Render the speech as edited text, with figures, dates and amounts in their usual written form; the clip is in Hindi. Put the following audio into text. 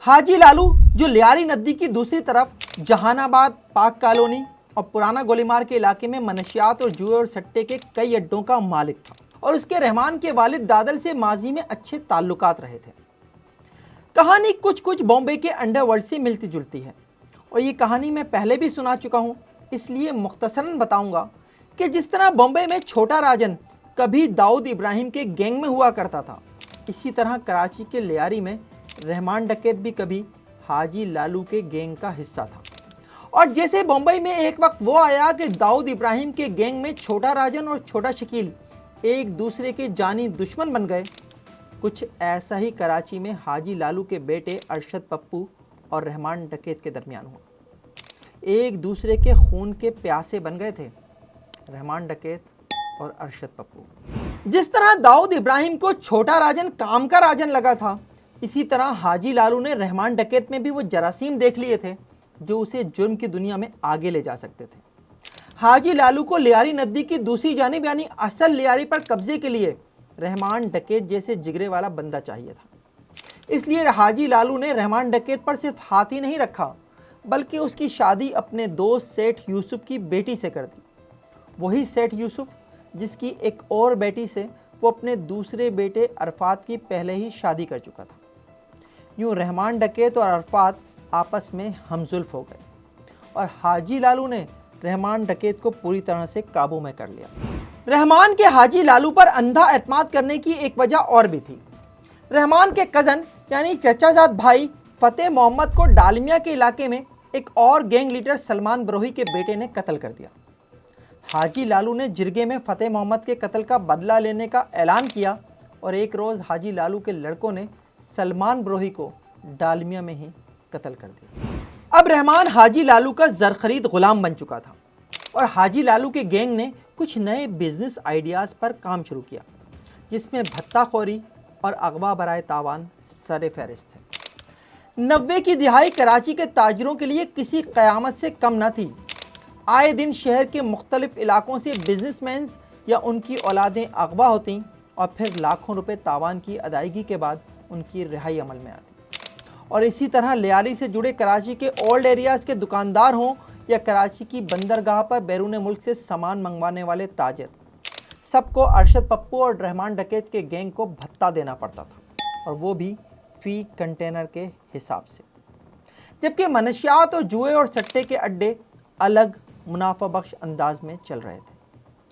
हाजी लालू जो लियारी नदी की दूसरी तरफ जहानाबाद, पाक कॉलोनी और पुराना गोलीमार के इलाके में मनशियात और जुए और सट्टे के कई अड्डों का मालिक था और उसके रहमान के वालिद दादल से माजी में अच्छे ताल्लुकात रहे थे। कहानी कुछ कुछ बॉम्बे के अंडरवर्ल्ड से मिलती जुलती है और ये कहानी मैं पहले भी सुना चुका हूँ, इसलिए मुख्तसरन बताऊंगा कि जिस तरह बॉम्बे में छोटा राजन कभी दाऊद इब्राहिम के गैंग में हुआ करता था, इसी तरह कराची के लियारी में रहमान डकैत भी कभी हाजी लालू के गैंग का हिस्सा था। और जैसे बम्बई में एक वक्त वो आया कि दाऊद इब्राहिम के गैंग में छोटा राजन और छोटा शकील एक दूसरे के जानी दुश्मन बन गए, कुछ ऐसा ही कराची में हाजी लालू के बेटे अरशद पप्पू और रहमान डकैत के दरमियान हुआ। एक दूसरे के खून के प्यासे बन गए थे रहमान डकैत और अरशद पप्पू। जिस तरह दाऊद इब्राहिम को छोटा राजन काम का राजन लगा था, इसी तरह हाजी लालू ने रहमान डकैत में भी वो जरासीम देख लिए थे जो उसे जुर्म की दुनिया में आगे ले जा सकते थे। हाजी लालू को लियारी नदी की दूसरी जानिब यानी असल लियारी पर कब्जे के लिए रहमान डकैत जैसे जिगरे वाला बंदा चाहिए था। इसलिए हाजी लालू ने रहमान डकैत पर सिर्फ हाथ ही नहीं रखा, बल्कि उसकी शादी अपने दोस्त सेठ यूसुफ की बेटी से कर दी। वही सेठ यूसुफ जिसकी एक और बेटी से वो अपने दूसरे बेटे अरफात की पहले ही शादी कर चुका था। यूँ रहमान डकैत और अरफात आपस में हमजुल्फ हो गए और हाजी लालू ने रहमान डकैत को पूरी तरह से काबू में कर लिया। रहमान के हाजी लालू पर अंधा एतमाद करने की एक वजह और भी थी। रहमान के कज़न यानी चचाजाद भाई फतेह मोहम्मद को डालमिया के इलाके में एक और गैंग लीडर सलमान बरोही के बेटे ने कत्ल कर दिया। हाजी लालू ने जिरगे में फतेह मोहम्मद के कत्ल का बदला लेने का ऐलान किया और एक रोज़ हाजी लालू के लड़कों ने सलमान बरोही को डालमिया में ही कत्ल कर दिया। अब रहमान हाजी लालू का ज़रख़रीद ग़ुलाम बन चुका था और हाजी लालू के गैंग ने कुछ नए बिजनेस आइडियाज़ पर काम शुरू किया, जिसमें भत्ताखोरी और अगवा बराए तावान सरे फहरिस्त है। 90 की दिहाई कराची के ताजरों के लिए किसी क़यामत से कम न थी। आए दिन शहर के मुख्तलिफ इलाकों से बिजनेसमैन या उनकी औलादें अगवा होती और फिर लाखों रुपए तावान की अदायगी के बाद उनकी रिहाई अमल में आती। और इसी तरह लियारी से जुड़े कराची के ओल्ड एरियाज़ के दुकानदार हों या कराची की बंदरगाह पर बैरून मुल्क से सामान मंगवाने वाले ताजर, सबको अरशद पप्पू और रहमान डकैत के गैंग को भत्ता देना पड़ता था, और वो भी फ़ी कंटेनर के हिसाब से। जबकि मनशियात और जुए और सट्टे के अड्डे अलग मुनाफा बख्श अंदाज में चल रहे थे।